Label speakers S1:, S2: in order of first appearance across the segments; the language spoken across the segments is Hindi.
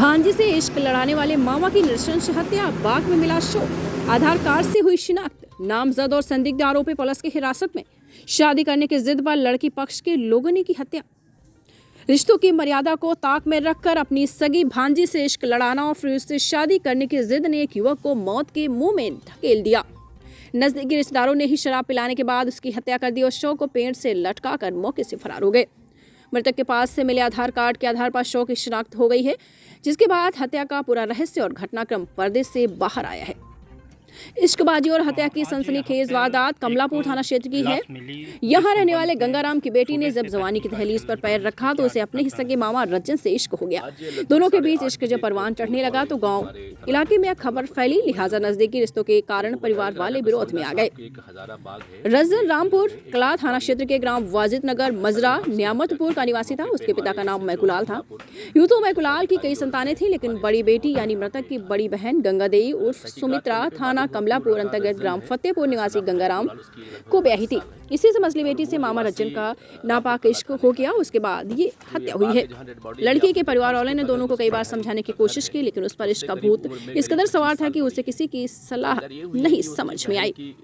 S1: भांजी से इश्क लड़ाने वाले मामा की नृशंस हत्या, बाग में मिला शव। आधार कार्ड से हुई शिनाख्त। नामजद और संदिग्ध आरोपी पुलिस की हिरासत में। शादी करने की जिद पर लड़की पक्ष के लोगों ने की हत्या। रिश्तों की मर्यादा को ताक में रखकर अपनी सगी भांजी से इश्क लड़ाना और फिर उससे शादी करने की जिद ने एक युवक को मौत के मुंह में धकेल दिया। नजदीकी रिश्तेदारों ने ही शराब पिलाने के बाद उसकी हत्या कर दी और शव को पेड़ से लटकाकर मौके से फरार हो गए। मृतक के पास से मिले आधार कार्ड के आधार पर शव की शिनाख्त हो गई है, जिसके बाद हत्या का पूरा रहस्य और घटनाक्रम पर्दे से बाहर आया है। इश्कबाजी और हत्या की सनसनीखेज वारदात कमलापुर थाना क्षेत्र की है। यहाँ रहने वाले गंगाराम की बेटी ने जब जवानी की दहलीज पर पैर रखा तो उसे अपने ही सगे मामा रज्जन से इश्क हो गया। दोनों के बीच इश्क जब परवान चढ़ने लगा तो गांव इलाके में खबर फैली, लिहाजा नजदीकी रिश्तों के कारण परिवार वाले विरोध में आ गए। रज्जन रामपुर कला थाना क्षेत्र के ग्राम वाजिद नगर मजरा न्यामतपुर का निवासी था। उसके पिता का नाम मैकुलाल था। यूं तो मैकुलाल की कई संतानें थी, लेकिन बड़ी बेटी यानी मृतक की बड़ी बहन गंगादेई उर्फ सुमित्रा थाना कमलापुर अंतर्गत ग्राम फतेहपुर निवासी गंगाराम को ब्याही थी। इसी से मसली बेटी से मामा रज्जन का नापाक इश्क हो गया। उसके बाद ये हत्या हुई है। लड़की के परिवार वालों ने दोनों को कई बार समझाने की कोशिश की, लेकिन उस पर इश्क का भूत इस कदर सवार था कि उसे किसी की सलाह नहीं समझ में आई।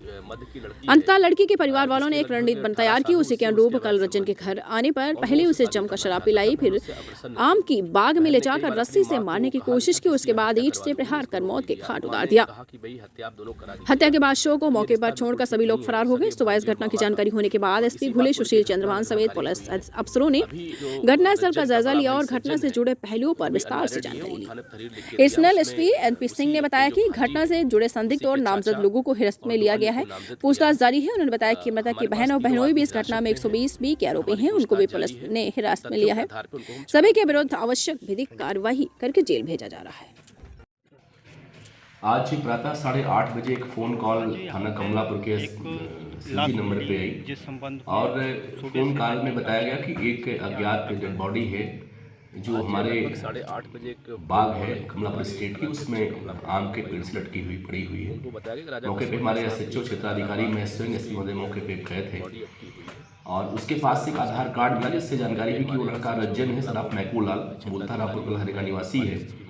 S1: अंततः लड़की के परिवार वालों ने एक रणनीति तैयार की। उसी के अनुरूप कल रज्जन के घर आने पर पहले उसे जमकर शराब पिलाई, फिर आम की बाग में ले जाकर रस्सी से मारने की कोशिश की। उसके बाद ईंट से प्रहार कर मौत के घाट उतार दिया। हत्या के बाद शव को मौके पर छोड़कर सभी लोग फरार हो गए। सुबह इस घटना की जानकारी होने के बाद एसपी घुले सुशील चंद्रभान समेत पुलिस अफसरों ने घटनास्थल का जायजा लिया और घटना से जुड़े पहलुओं पर विस्तार से जानकारी ली। एडिशनल एसपी एनपी सिंह ने बताया कि घटना से जुड़े संदिग्ध और नामजद लोगों को हिरासत में लिया गया है। पूछताछ जारी है। उन्होंने बताया कि मृतक की बहन और बहनोई भी इस घटना में 120B के आरोपी हैं। उनको भी पुलिस ने हिरासत में लिया है। सभी के विरुद्ध आवश्यक विधिक कार्यवाही करके जेल भेजा जा रहा है।
S2: आज प्रातः 8:30 बजे एक फ़ोन कॉल थाना कमलापुर के सीधी नंबर पे आई और फ़ोन कॉल में बताया गया कि एक अज्ञात डेड बॉडी है जो हमारे 8:30 बजे एक बाग है कमलापुर स्टेट की, उसमें आम के पेड़ से लटकी हुई पड़ी हुई है। मौके पे हमारे एसएचओ क्षेत्राधिकारी महेश सिंह एसपी महोदय मौके पे गए थे और उसके पास से एक आधार कार्ड मिला, जिससे जानकारी हुई कि वो लड़का रज्जन है, सराफ मैकुलाल बोलता रामपुर कलहरे का निवासी है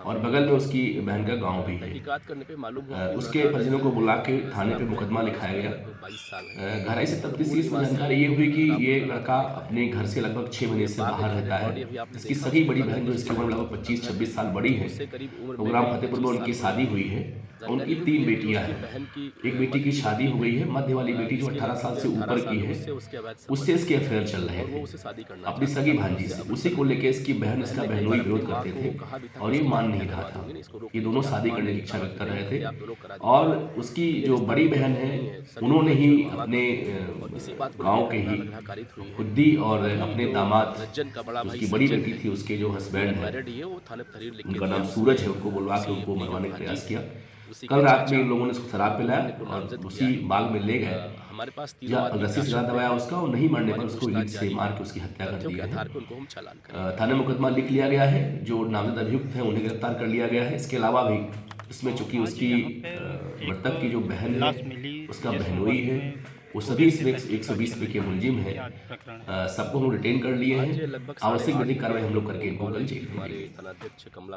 S2: और बगल में उसकी बहन का गांव भी है। उसके परिजनों को बुला के थाने पे मुकदमा लिखाया गया। गहराई से तफ्तीश में जानकारी ये हुई कि ये लड़का अपने घर से लगभग 6 महीने से बाहर रहता है। इसकी सगी बड़ी बहन जो इसकी उम्र लगभग 25-26 साल बड़ी है, ग्राम फतेहपुर में उनकी शादी हुई है। उनकी 3 बेटियां हैं। एक बेटी की शादी हो गई है। मध्य वाली बेटी जो 18 साल से ऊपर की है, उससे इसके अफेयर चल रहे थे अपनी सगी भांजी से। उसी को लेकर इसकी बहन इसका बहनोई विरोध करते थे और ये मान नहीं रहा था। ये दोनों शादी करने की इच्छा व्यक्त कर रहे थे और उसकी जो बड़ी बहन है उन्होंने ही अपने गांव के ही खुद्दी और अपने दामाद, उसकी बड़ी बेटी थी उसके जो हस्बैंड है उनका नाम सूरज है, उनको बुलवा के उनको मरवाने का प्रयास किया। कल रात में इन लोगों ने उसको शराब पिलाया और उसी बाग में ले गए। रस्सी से ज़्यादा दबाया उसका और नहीं मरने पर उसको ईंट से मार के उसकी हत्या कर दी है। थाने मुकदमा लिख लिया गया है। जो नामजद अभियुक्त हैं उन्हें गिरफ्तार कर लिया गया है। इसके अलावा भी इसमें चूंकि उसकी मृतक की जो बहन है उसका बहनोई है, वो सभी इसमें 120 के मुलजिम हैं। सबको हम रिटेन कर लिए हैं। आवश्यक विधिक कार्रवाई हम लोग करके इनको कल जेल भेजेंगे।